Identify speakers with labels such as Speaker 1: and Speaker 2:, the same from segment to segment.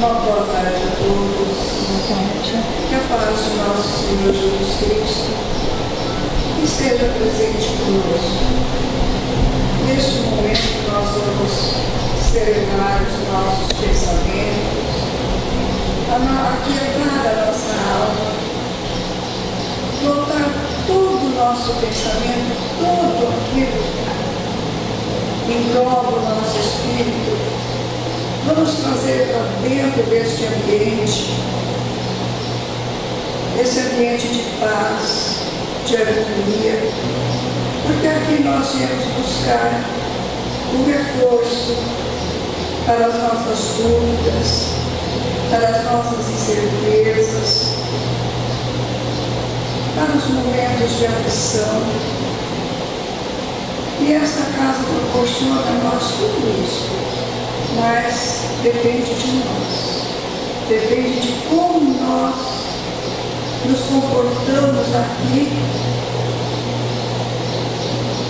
Speaker 1: Uma boa tarde a todos.
Speaker 2: Boa tarde.
Speaker 1: Que a paz de nosso Senhor Jesus Cristo esteja presente conosco. Neste momento nós vamos serenar os nossos pensamentos, aquietar a nossa alma, voltar todo o nosso pensamento, todo aquilo que engloba o nosso espírito. Vamos trazer para dentro deste ambiente, esse ambiente de paz, de harmonia, porque aqui nós viemos buscar um reforço para as nossas dúvidas, para as nossas incertezas, para os momentos de aflição. E esta casa proporciona a nós tudo isso. Mas depende de nós, depende de como nós nos comportamos aqui,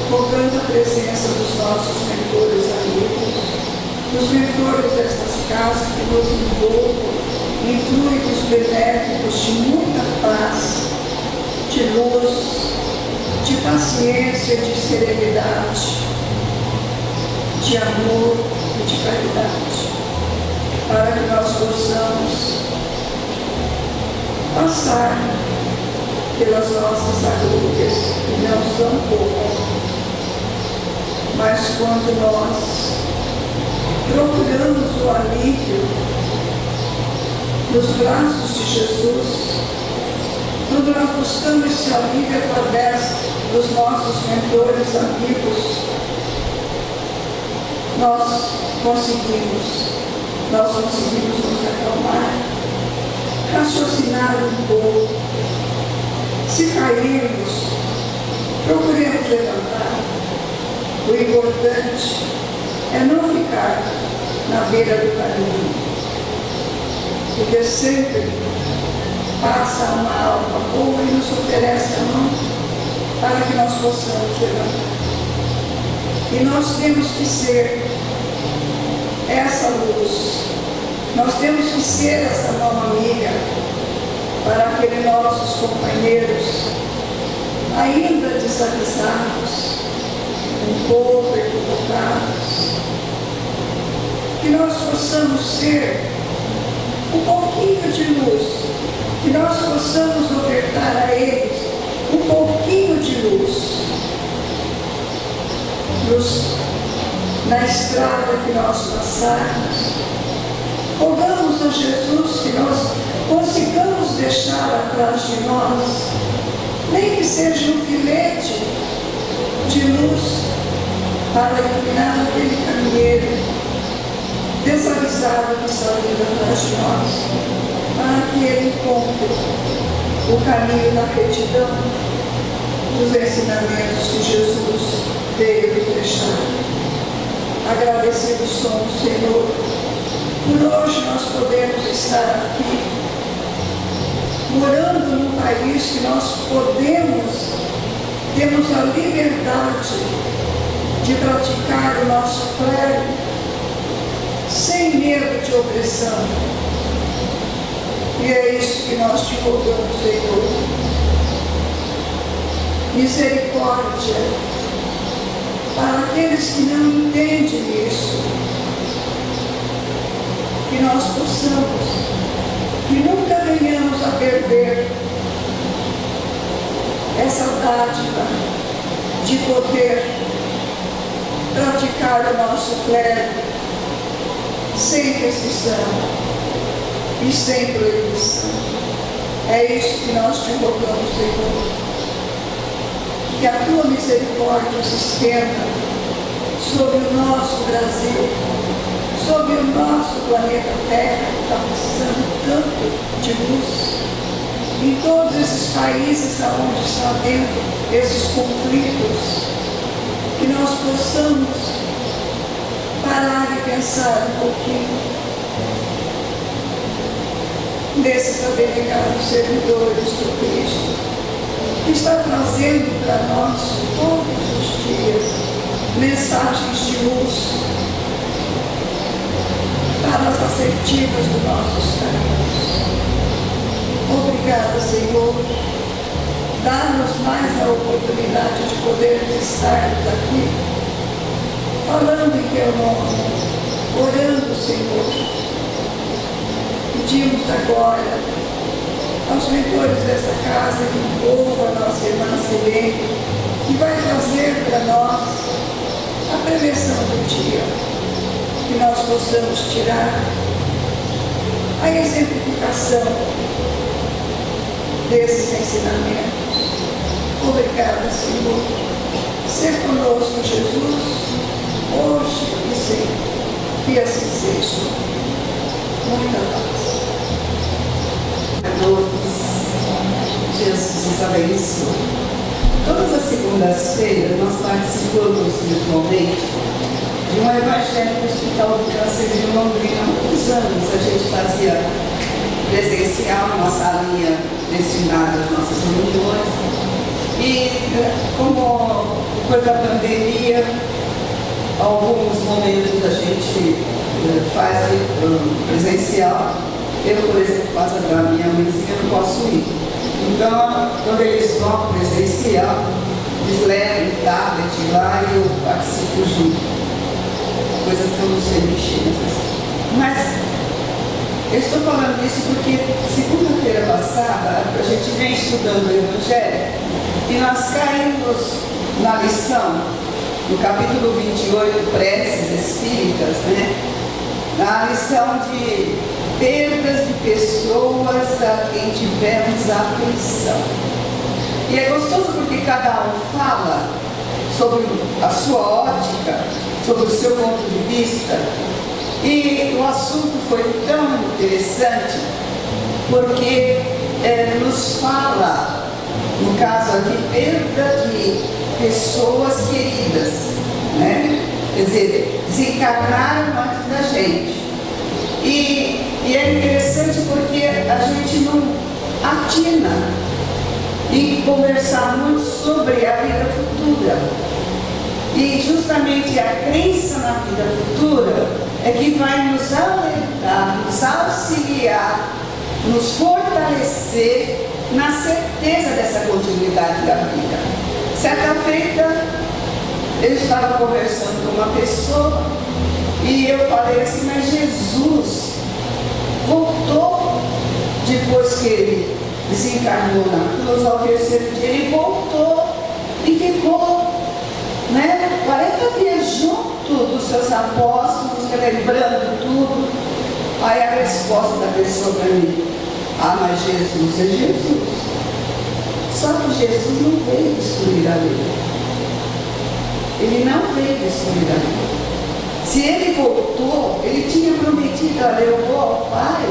Speaker 1: rogando a presença dos nossos mentores amigos, dos mentores destas casas que nos envolvam em fluidos benéficos de muita paz, de luz, de paciência, de serenidade, de amor e de caridade, para que nós possamos passar pelas nossas agruras, que não são poucas, mas quando nós procuramos o alívio nos braços de Jesus, quando nós buscamos esse alívio através dos nossos mentores amigos, nós conseguimos nos acalmar, raciocinar um pouco. Se cairmos, procuremos levantar. O importante é não ficar na beira do caminho, porque sempre passa uma alma boa e nos oferece a mão para que nós possamos levantar. E nós temos que ser essa luz, nós temos que ser essa mão amiga para aqueles nossos companheiros, ainda desavisados, um pouco equivocados, que nós possamos ser um pouquinho de luz, que nós possamos ofertar a eles um pouquinho de luz. Na estrada que nós passarmos, rogamos a Jesus que nós consigamos deixar atrás de nós, nem que seja um filete de luz, para iluminar aquele caminheiro desavisado que está vindo atrás de nós, para que ele encontre o caminho da retidão dos ensinamentos que Jesus veio nos deixar. Agradecidos somos, Senhor, por hoje nós podemos estar aqui, morando num país que nós temos a liberdade de praticar o nosso clero sem medo de opressão. E é isso que nós te rogamos, Senhor. Misericórdia para aqueles que não entendem isso, que nós possamos, que nunca venhamos a perder essa dádiva de poder praticar o nosso clero sem restrição e sem proibição. É isso que nós te rogamos, Senhor. Que a tua misericórdia se estenda sobre o nosso Brasil, sobre o nosso planeta Terra, que está precisando tanto de luz, em todos esses países onde está havendo esses conflitos, que nós possamos parar e pensar um pouquinho nesses abnegados servidores do Cristo, que está trazendo para nós todos os dias mensagens de luz, armas assertivas dos nossos caminhos. Obrigada, Senhor. Dá-nos mais a oportunidade de podermos estarmos aqui, falando em Teu nome, orando, Senhor. Pedimos agora aos mentores desta casa que envolvam a nossa irmã Silene, que vai trazer para nós a prevenção do dia, que nós possamos tirar a exemplificação desses ensinamentos. Obrigada, Senhor. Ser conosco, Jesus, hoje e sempre. Que assim seja. Muita paz.
Speaker 2: A todos, Jesus nos abençoe. Todas as segundas-feiras nós participamos virtualmente de um evangélico hospital do câncer de Londrina. Há muitos anos a gente fazia presencial numa salinha destinada às nossas reuniões. E como depois da pandemia, alguns momentos a gente faz presencial. Eu, por exemplo, por causa da minha mãezinha, não posso ir. Então, quando eles vão presencial, eles levam o tablet lá e eu participo junto. Coisas que eu não sei mexer nessas. Mas eu estou falando isso porque segunda-feira passada a gente vem estudando o Evangelho e nós caímos na lição, no capítulo 28, preces espíritas, né? Na lição de perdas de pessoas a quem tivemos aflição. E é gostoso porque cada um fala sobre a sua ótica, sobre o seu ponto de vista. E o assunto foi tão interessante porque nos fala, no caso aqui, perda de pessoas queridas, né? Quer dizer, desencarnaram antes da gente. E é interessante porque a gente não atina em conversar muito sobre a vida futura. E justamente a crença na vida futura é que vai nos alertar, nos auxiliar, nos fortalecer na certeza dessa continuidade da vida. Certa feita, eu estava conversando com uma pessoa e eu falei assim, mas Jesus voltou depois que ele desencarnou na cruz, ao terceiro dia, ele voltou e ficou 40 dias junto dos seus apóstolos, lembrando tudo. Aí a resposta da pessoa para mim, mas Jesus é Jesus. Só que Jesus não veio destruir a lei. Ele não veio destruir a lei. Se ele voltou, ele tinha prometido, olha, eu vou ao Pai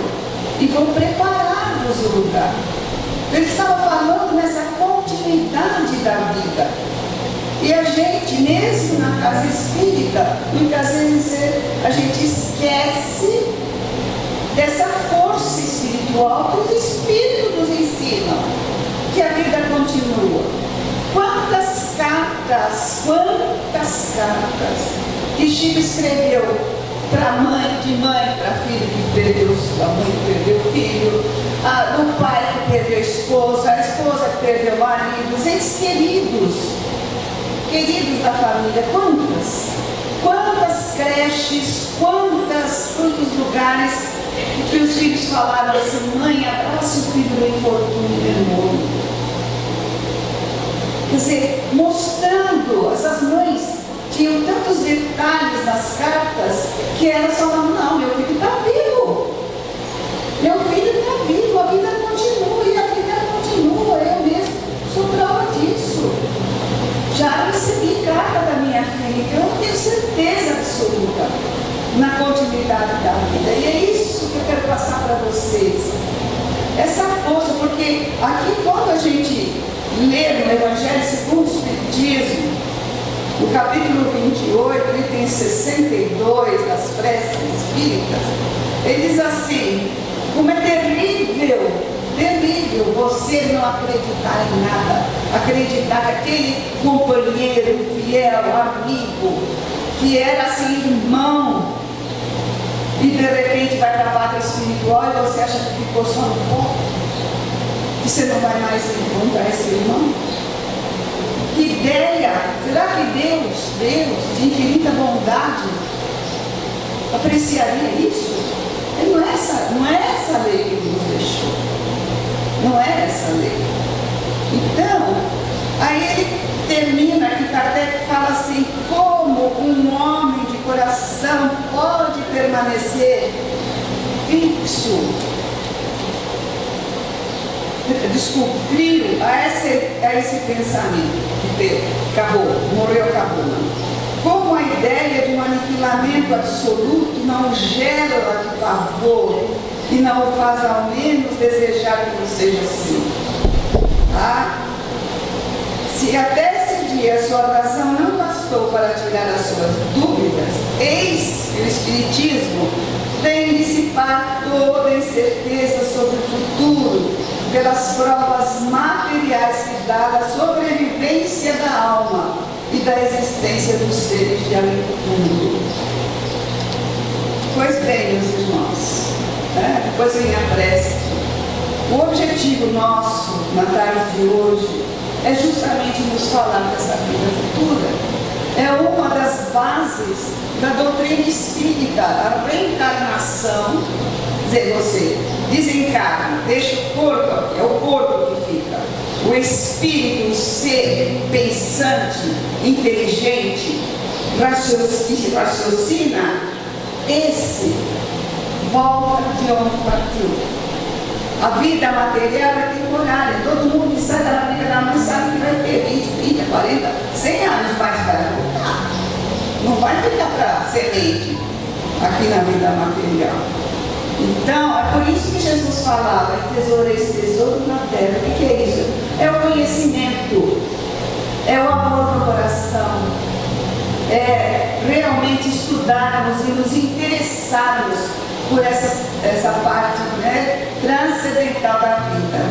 Speaker 2: e vou preparar-vos o lugar. Ele estava falando nessa continuidade da vida. E a gente, mesmo na casa espírita, muitas vezes a gente esquece dessa força espiritual que os espíritos nos ensinam, que a vida continua. Quantas cartas que Chico escreveu para mãe, de mãe para filho que perdeu a mãe que perdeu o filho, do pai que perdeu a esposa que perdeu o marido, os entes queridos da família, quantas creches, quantos lugares que os filhos falaram assim, mãe, abraça o filho do infortúnio de novo. Quer dizer, mostrando, essas mães tinham tantos detalhes nas cartas que elas falavam, não, meu filho está vivo, a vida continua, e a vida continua, eu mesmo sou prova disso. Já recebi carta da minha filha, então eu tenho certeza absoluta na continuidade da vida. E é isso que eu quero passar para vocês. Essa força, porque aqui quando a gente lê no Evangelho segundo o Espiritismo, no capítulo 28, item 62 das preces espíritas, ele diz assim, como é terrível você não acreditar em nada, acreditar que aquele companheiro, fiel, amigo, que era assim irmão, e de repente vai para a pátria espiritual e você acha que ficou só no pó? Que você não vai mais encontrar esse irmão? Que ideia! Será que Deus, de infinita bondade, apreciaria isso? Não é essa lei que Ele nos deixou. Não é essa lei. Então, aí ele termina que Kardec fala assim: como um homem de coração pode permanecer fixo, frio a esse pensamento? Acabou. Como a ideia de um aniquilamento absoluto não gera pavor e não o faz ao menos desejar que não seja assim. Se até esse dia a sua razão não bastou para tirar as suas dúvidas, eis que o Espiritismo vem dissipar toda incerteza sobre o futuro pelas provas materiais que dá da sobrevivência da alma e da existência dos seres de além do mundo. Pois bem, meus irmãos, depois vem a prece. O objetivo nosso na tarde de hoje é justamente nos falar dessa vida futura. É uma das bases da doutrina espírita, a reencarnação. Quer dizer, você desencarna, deixa o corpo aqui, é o corpo que fica. O espírito, o ser pensante, inteligente, raciocina, esse volta de onde partiu. A vida material é temporária. Todo mundo que sai da barriga da mãe sabe que vai ter 20, 30, 40, 100 anos mais para voltar. Não vai ficar para semente aqui na vida material. Então, é por isso que Jesus falava: tesoureis tesouro na terra. O que é isso? É o conhecimento, é o amor no coração, é realmente estudarmos e nos interessarmos por essa parte transcendental da vida.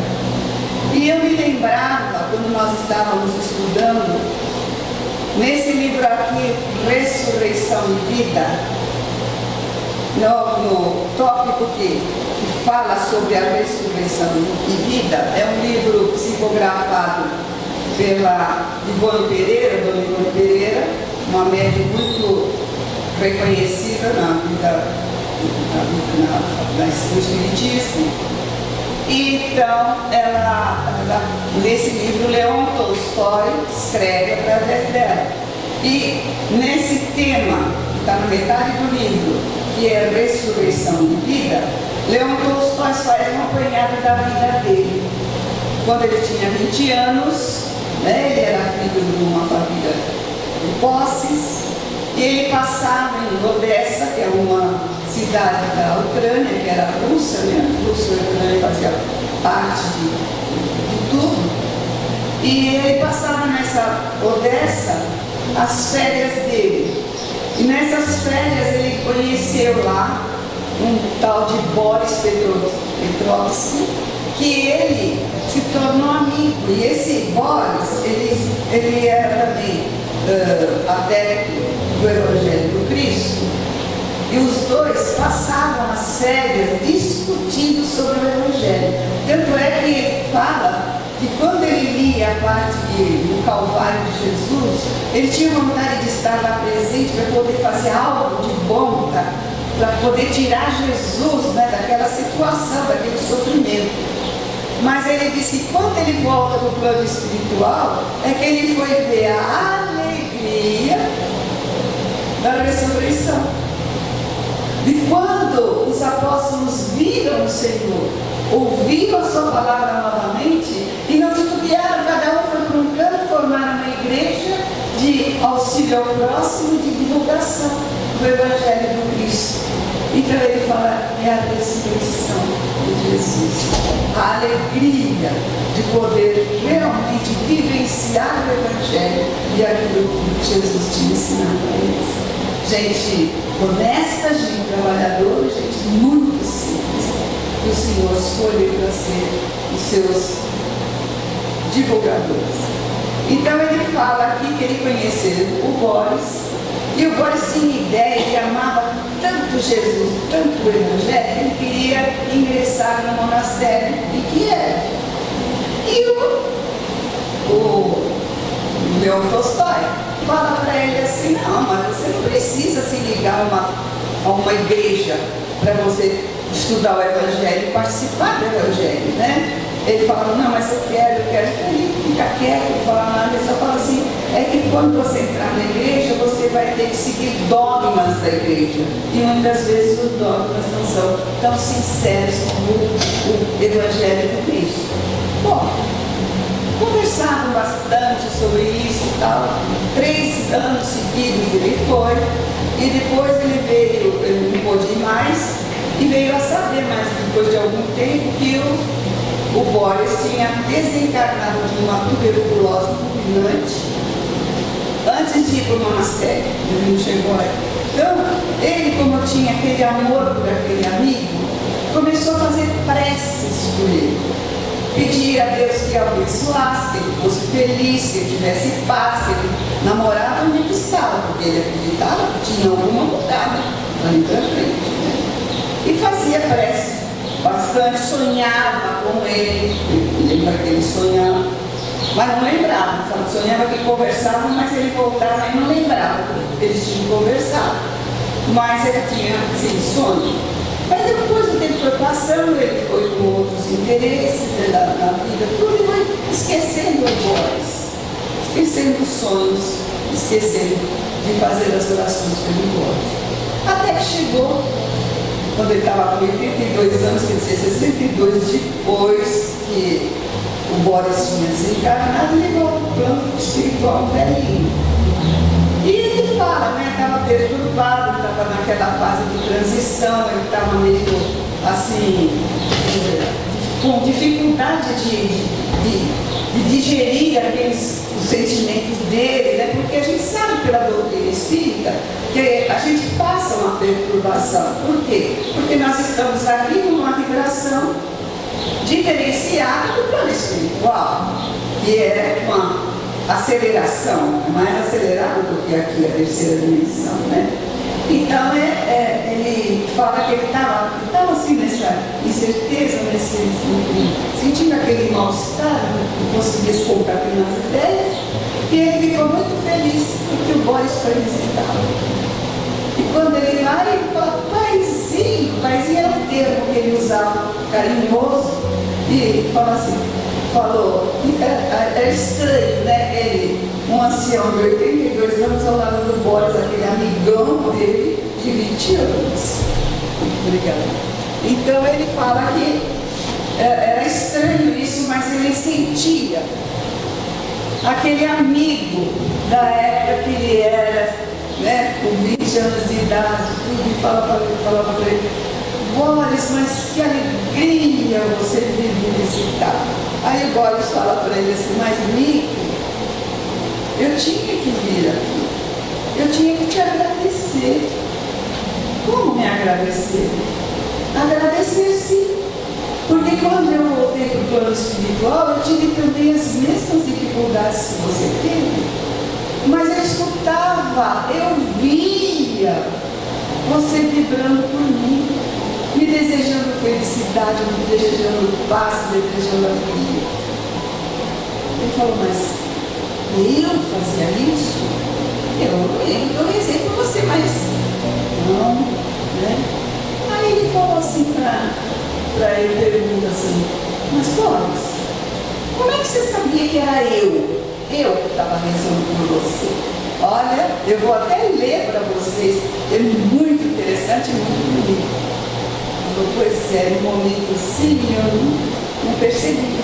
Speaker 2: E eu me lembrava, quando nós estávamos estudando, nesse livro aqui, Ressurreição e Vida, no tópico que fala sobre a ressurreição e vida, é um livro psicografado pela Dona Ivone Pereira, uma médium muito reconhecida na vida no Espiritismo. E então, nesse livro, Leon Tolstói escreve através dela. E nesse tema, que está na metade do livro, que é Ressurreição e Vida, Leon Tolstói faz um apanhado da vida dele. Quando ele tinha 20 anos, ele era filho de uma família de posses, e ele passava em Odessa, que é uma cidade da Ucrânia, que era a Rússia, a Rússia e a Ucrânia faziam parte de tudo, e ele passava nessa Odessa as férias dele. E nessas férias ele conheceu lá um tal de Boris Petrovsky, que ele se tornou amigo. E esse Boris, ele era também adepto do Evangelho do Cristo. E os dois passavam as férias discutindo sobre o Evangelho. Tanto é que ele fala que quando ele lia a parte do Calvário de Jesus, ele tinha vontade de estar lá presente para poder fazer algo de bom, para poder tirar Jesus daquela situação, daquele sofrimento. Mas ele disse que quando ele volta do plano espiritual, é que ele foi ver a alegria da ressurreição. E quando os apóstolos viram o Senhor, ouviram a sua palavra novamente, e não titubearam, cada um foi para um canto, formaram uma igreja de auxílio ao próximo, de divulgação do Evangelho do Cristo. Então ele fala, é a ressurreição de Jesus, a alegria de poder realmente vivenciar o Evangelho e aquilo que Jesus tinha ensinado a eles. Gente honesta, gente trabalhadora, gente muito simples, que o Senhor escolheu para ser os seus divulgadores. Então ele fala aqui que ele conheceu o Boris, E o Boris tinha ideia, ele amava tanto Jesus, tanto o Evangelho, que ele queria ingressar no monastério e que era. E o Leon Tolstói fala para ele assim: não, mas você não precisa se ligar a uma igreja para você estudar o Evangelho e participar do Evangelho, né? Ele fala: não, mas eu quero. Ele fica quieto, não fala nada. Ele só fala assim: é que quando você entrar na igreja, você vai ter que seguir dogmas da igreja. E muitas vezes os dogmas não são tão sinceros como o Evangelho de Cristo. Bom, conversaram bastante sobre isso e tal. 3 anos seguidos ele foi. E depois ele veio, ele não pôde ir mais. E veio a saber mais, depois de algum tempo, que o Boris tinha desencarnado de uma tuberculose fulminante antes de ir para o monastério. Ele não chegou aí. Então, ele, como tinha aquele amor por aquele amigo, começou a fazer preces por ele. Pedir a Deus que o abençoasse, que ele fosse feliz, que ele tivesse paz, que ele namorasse onde ele estava, porque ele acreditava que tinha alguma mudada ali para frente, né? E fazia preces bastante, sonhava com ele, lembra que ele sonhava, mas não lembrava, sabe? Sonhava que conversava, mas ele voltava e não lembrava, porque eles tinham conversado, mas ele tinha, sim, sonho. Mas depois o tempo foi passando, ele foi com outros interesses na vida, tudo, e foi esquecendo o Boris, esquecendo os sonhos, esquecendo de fazer as orações pelo Boris. Até que chegou, quando ele estava com 82 anos, quer dizer, 62 depois que o Boris tinha desencarnado, ele levou o plano espiritual velhinho. E ele fala, né, estava perturbado, estava naquela fase de transição, ele estava meio assim, com dificuldade de digerir os sentimentos dele, né, porque a gente sabe pela doutrina espírita que a gente passa uma perturbação. Por quê? Porque nós estamos aqui numa vibração diferenciada do plano espiritual, que é uma aceleração, mais acelerada do que aqui a terceira dimensão, né? Então, ele fala que ele estava assim nessa incerteza, sentindo aquele mal-estar, não conseguia concatenar as ideias, e ele ficou muito feliz porque o Boris foi visitá-lo. E quando ele vai, ele fala: paizinho era um termo que ele usava carinhoso, e ele fala assim, é estranho, né? Ele, um ancião de 82 anos, ao lado do Boris, aquele amigão dele de 20 anos. Obrigada. Então ele fala que era estranho isso, mas ele sentia aquele amigo da época que ele era, né, com 20 anos de idade, tudo, e falava para ele: Boris, mas que alegria você vir me visitar. Aí o Boris fala para ele assim: mas Nico, eu tinha que vir aqui, eu tinha que te agradecer. Como me agradecer? Agradecer, sim, porque quando eu voltei para o plano espiritual, eu tive também as mesmas dificuldades que você teve, mas eu escutava, eu via você vibrando por mim, me desejando felicidade, me desejando paz, me desejando alegria. Ele falou: mas eu fazia isso? Eu rezei por você, mas não, né? Aí ele falou assim para ele, pergunta assim: mas Boris, como é que você sabia que era eu que estava rezando por você? Olha, eu vou até ler para vocês, é muito interessante e muito bonito. Pois é, no momento sim, eu não percebi.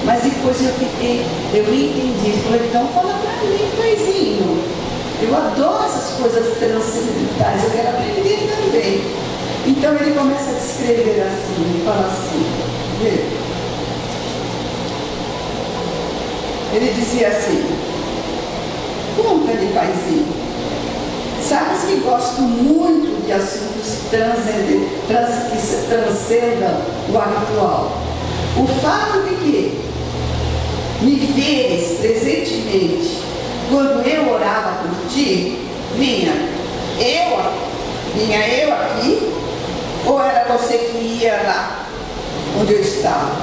Speaker 2: Mas depois eu entendi. Falei: então fala para mim, paizinho. Eu adoro essas coisas transcendentais, eu quero aprender também. Então ele começa a descrever assim, ele fala assim, vê? Ele dizia assim: conta-lhe, paizinho, sabes que gosto muito de assuntos que transcendam o habitual. O fato de que me veres presentemente quando eu orava por ti vinha eu aqui, ou era você que ia lá onde eu estava?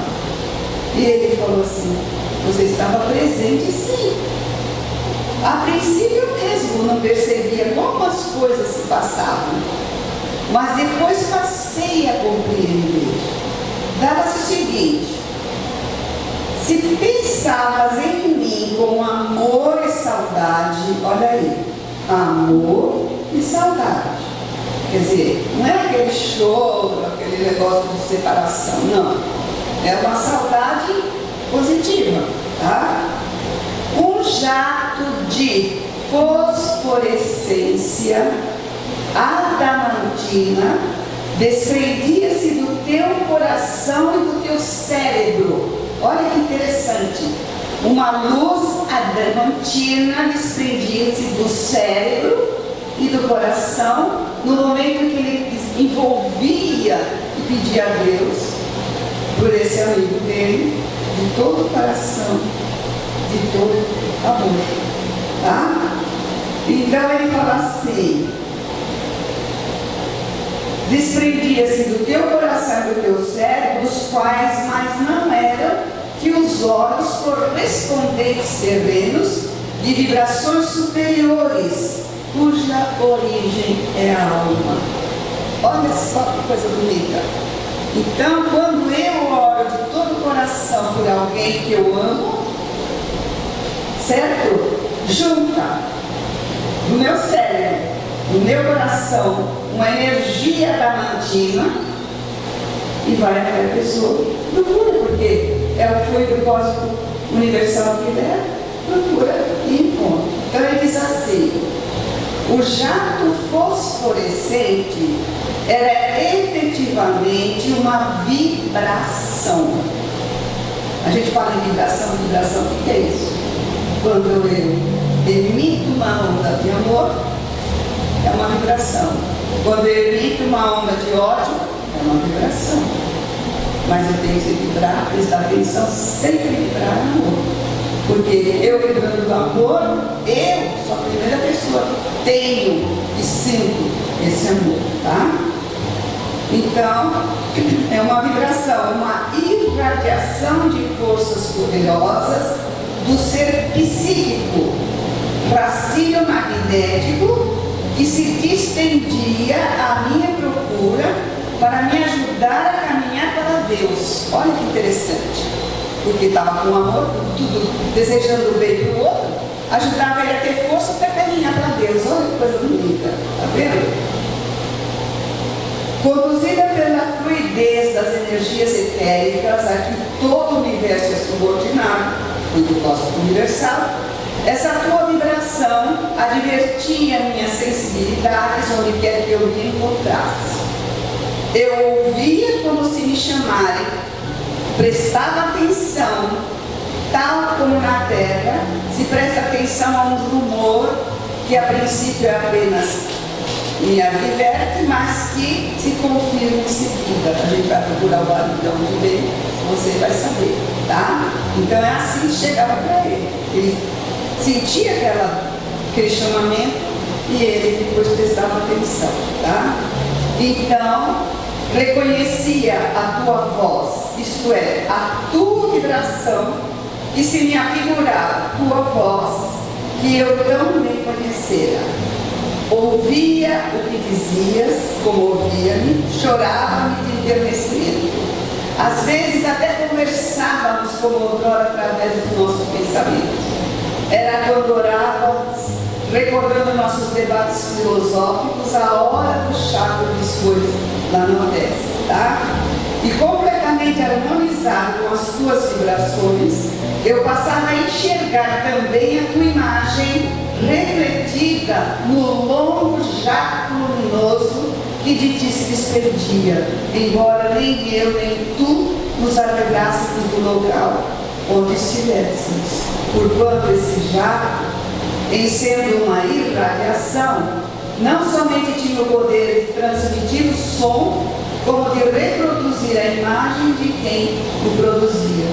Speaker 2: E ele falou assim: você estava presente sim. A princípio eu mesmo não percebia como as coisas se passavam, mas depois passei a compreender. Dava-se o seguinte: se pensavas em mim com amor e saudade, olha aí, amor e saudade. Quer dizer, não é aquele choro, aquele negócio de separação, não. É uma saudade positiva, tá? Um jato de fosforescência adamantina desprendia-se do teu coração e do teu cérebro. Olha que interessante. Uma luz adamantina desprendia-se do cérebro e do coração no momento em que ele envolvia e pedia a Deus por esse amigo dele, de todo o coração, de todo amor, tá? Então ele fala assim: desprendia-se do teu coração e do teu cérebro, os quais mais não eram que os órgãos correspondentes terrenos de vibrações superiores, cuja origem é a alma. Olha só que coisa bonita. Então, quando eu oro de todo o coração por alguém que eu amo, certo? Junta no meu cérebro, no meu coração, uma energia adamantina e vai até a pessoa. Procura, porque foi o propósito universal que ele é. Procura e encontra. Então ele diz assim: o jato fosforescente era efetivamente uma vibração. A gente fala em vibração, o que é isso? Quando eu emito uma onda de amor, é uma vibração. Quando eu emito uma onda de ódio, é uma vibração. Mas eu tenho que vibrar, prestar atenção, sempre vibrar no amor. Porque eu vibrando do amor, eu sou a primeira pessoa que tenho e sinto esse amor, tá? Então, é uma vibração, uma irradiação de forças poderosas do ser psíquico, rascínio magnético, que se distendia à minha procura para me ajudar a caminhar para Deus. Olha que interessante, porque estava com amor, tudo desejando o bem para o outro, ajudava ele a ter força para caminhar para Deus. Olha que coisa bonita, tá vendo? Conduzida pela fluidez das energias etéricas, a que todo o universo é subordinado, do propósito universal, essa tua vibração advertia minhas sensibilidades onde quer que eu me encontrasse. Eu ouvia como se me chamarem, prestava atenção, tal como na Terra se presta atenção a um rumor que a princípio é apenas me adverte, mas que se confirma em seguida. A gente vai procurar o barulho de onde vem, você vai saber, tá? Então é assim que chegava para ele. Ele sentia aquele chamamento e ele depois prestava atenção, tá? Então, reconhecia a tua voz, isto é, a tua vibração, que se me afigurava a tua voz, que eu tão bem conhecera. Ouvia o que dizias, como ouvia-me, chorava-me de enternecimento. Às vezes até conversávamos como outrora através dos nossos pensamentos. Era quando orávamos, recordando nossos debates filosóficos, a hora do chá do biscoito lá no Nordeste, tá? E completamente harmonizado com as tuas vibrações, eu passava a enxergar também a tua imagem refletida no longo jato luminoso que de ti se despendia, embora nem eu nem tu nos alegássemos do local onde estivéssemos, porquanto esse jato, em sendo uma irradiação, não somente tinha o poder de transmitir o som, como de reproduzir a imagem de quem o produzia,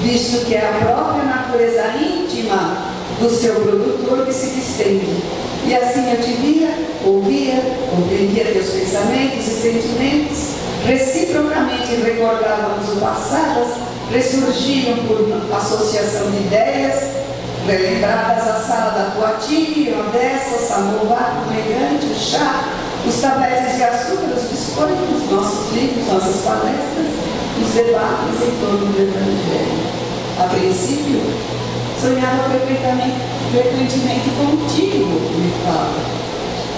Speaker 2: visto que é a própria natureza íntima do seu produtor que se distende, E assim eu te via, ouvia, compreendia teus pensamentos e sentimentos, reciprocamente recordávamos o passado, ressurgiam por associação de ideias, relembradas a sala da tua tia, a dessa, o samovar fumegante, o chá, os tabletes de açúcar, os biscoitos, nossos livros, nossas palestras, os debates em torno do Evangelho. A princípio, sonhava frequentemente contigo, me fala.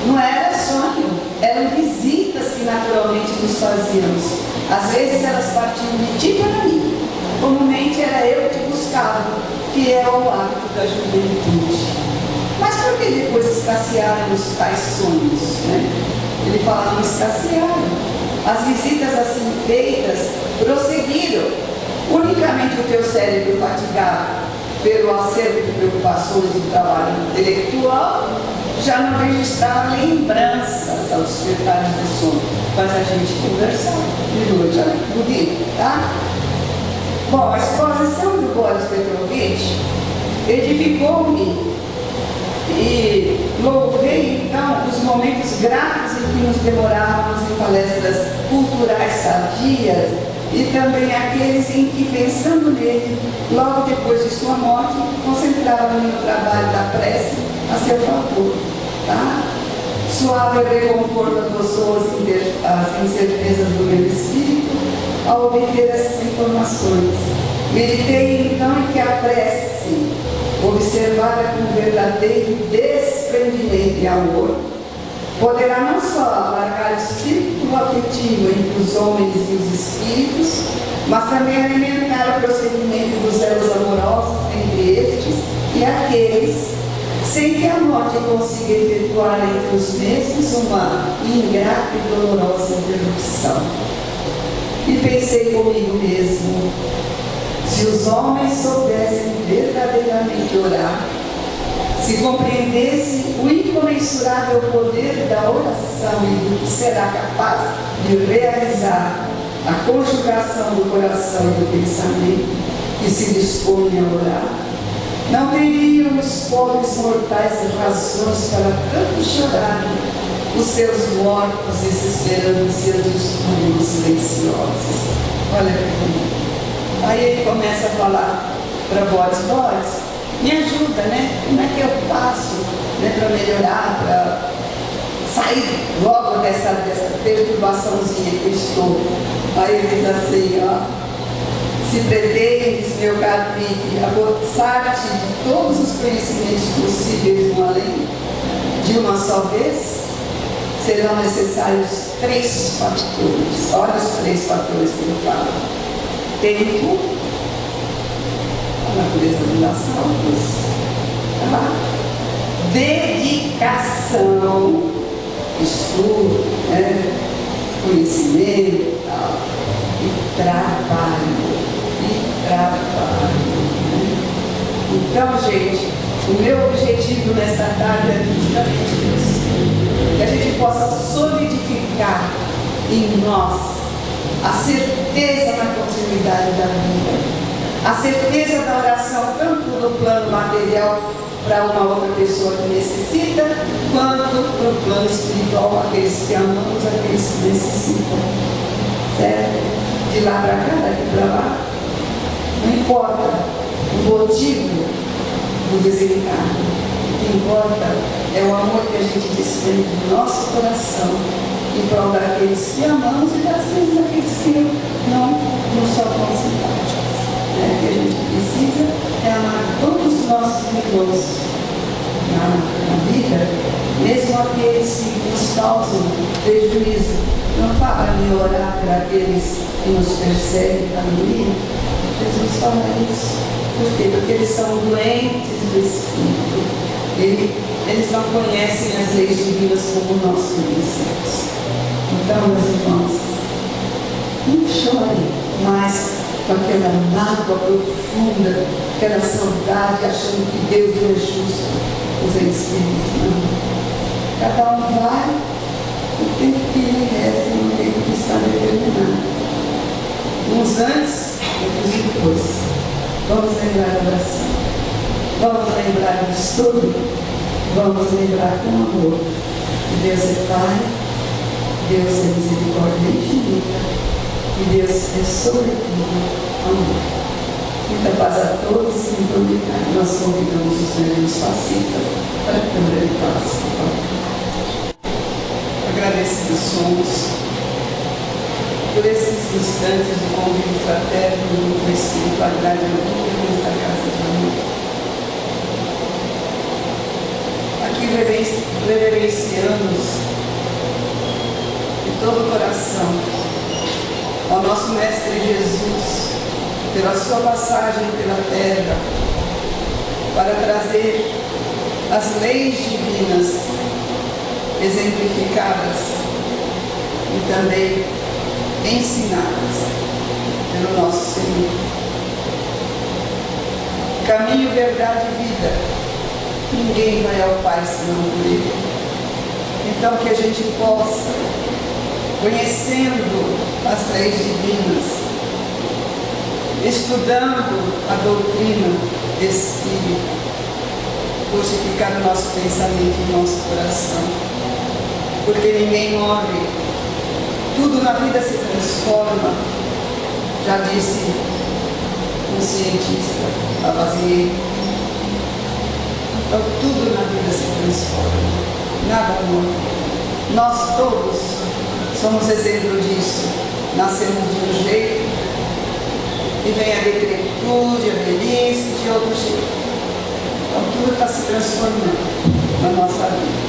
Speaker 2: Não era sonho, eram visitas que naturalmente nos fazíamos. Às vezes elas partiam de ti para mim. Comumente era eu que te buscava, fiel ao hábito da juventude. Mas por que depois escassearam os tais sonhos? Né? Ele fala, não escassearam. As visitas assim feitas prosseguiram. Unicamente o teu cérebro fatigado pelo acervo de preocupações do trabalho intelectual já não registrava lembranças aos despertares do sono. Mas a gente conversava de noite, olha que bonito, tá? Bom, a exposição do Boris Petrovich edificou-me e louvei então os momentos gratos em que nos demorávamos em palestras culturais sadias e também aqueles em que, pensando nele, logo depois de sua morte, concentrava-me no trabalho da prece a seu favor. Tá? Suave reconforto adoçou as incertezas do meu espírito ao obter essas informações. Meditei então em que a prece, observada com verdadeiro desprendimento e amor, poderá não só alargar o círculo afetivo entre os homens e os espíritos, mas também alimentar o procedimento dos elos amorosos entre estes e aqueles, sem que a morte consiga efetuar entre os mesmos uma ingrata e dolorosa interrupção. E pensei comigo mesmo, se os homens soubessem verdadeiramente orar, se compreendesse o incomensurável poder da oração e do que será capaz de realizar a conjugação do coração e do pensamento que se dispõe a orar, não teriam os pobres mortais razões para tanto chorarem os seus mortos desesperando dos túmulos silenciosos. Olha que bonito. Aí ele começa a falar para Boris, me ajuda, né? Como é que eu faço, né, para melhorar, para sair logo dessa perturbaçãozinha que eu estou? Aí ele diz assim, ó, se pretendes, meu caro Pique, apossar-te de todos os conhecimentos possíveis no além, de uma só vez, serão necessários 3 fatores. Olha os 3 fatores que ele fala. Tempo, a natureza das almas, tá? Dedicação, estudo, né? Conhecimento, tal, e trabalho. Né? Então, gente, o meu objetivo nesta tarde é justamente isso, que a gente possa solidificar em nós a certeza na continuidade da vida, a certeza da oração tanto no plano material para uma outra pessoa que necessita, quanto no plano espiritual, aqueles que amamos, aqueles que necessitam. Certo? De lá para cá, daqui para lá, não importa o motivo do desencarne, o que importa é o amor que a gente desprende do nosso coração em prol daqueles que amamos e às vezes daqueles que não nos são tão simpáticos. O que a gente precisa é amar todos os nossos irmãos na vida, mesmo aqueles que nos causam prejuízo. Não fala de orar para aqueles que nos perseguem, caluniam. Jesus fala isso. Por quê? Porque eles são doentes do Espírito. Eles não conhecem as leis divinas como nós conhecemos. Então, meus irmãos, não chore mais com aquela mágoa profunda, aquela saudade, achando que Deus não é justo, os espíritos, não. Cada um vai o tempo que ele reza e o tempo que está determinado. Uns antes, outros depois. Vamos lembrar da oração. Vamos lembrar do estudo. vamos lembrar com amor que Deus é Pai, Deus é misericórdia infinita e Deus é sobretudo amor. Muita paz a todos e muito obrigado. Nós convidamos os membros fascistas para a Câmara de Paz. Agradecidos somos por esses instantes do convívio fraterno e espiritualidade nesta casa de amor. Aqui reverenciamos de todo o coração ao nosso Mestre Jesus, pela sua passagem pela terra, para trazer as leis divinas exemplificadas e também ensinadas pelo nosso Senhor. Caminho, verdade e vida. Ninguém vai ao Pai senão por Ele. Então que a gente possa, conhecendo as leis divinas, estudando a doutrina espírita, fortificar o nosso pensamento e o nosso coração. Porque ninguém morre, tudo na vida se transforma, já disse um cientista, Lavoisier. Então tudo na vida se transforma, nada morre. Nós todos somos exemplo disso. Nascemos de um jeito e vem a decrepitude, a velhice de outro jeito. Então tudo está se transformando na nossa vida.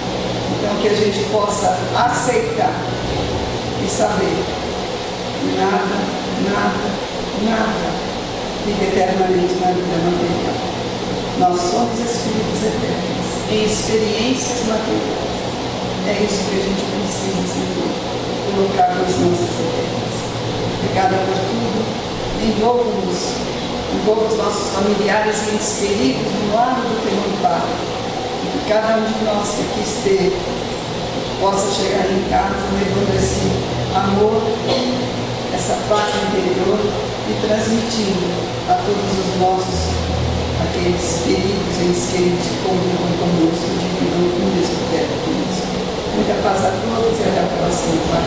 Speaker 2: Então que a gente possa aceitar e saber que nada vive eternamente na vida material. Nós somos espíritos eternos em experiências materiais. É isso que a gente precisa sempre colocar nas nossas ideias. Obrigada por tudo. Envolva os nossos familiares e entes queridos no lado do teu amparo. Que cada um de nós que aqui esteja possa chegar em casa levando esse amor, essa paz interior e transmitindo a todos os nossos, aqueles queridos, entes queridos que convivam conosco, dividam o mesmo teto conosco. Muita paz a todos e até a próxima.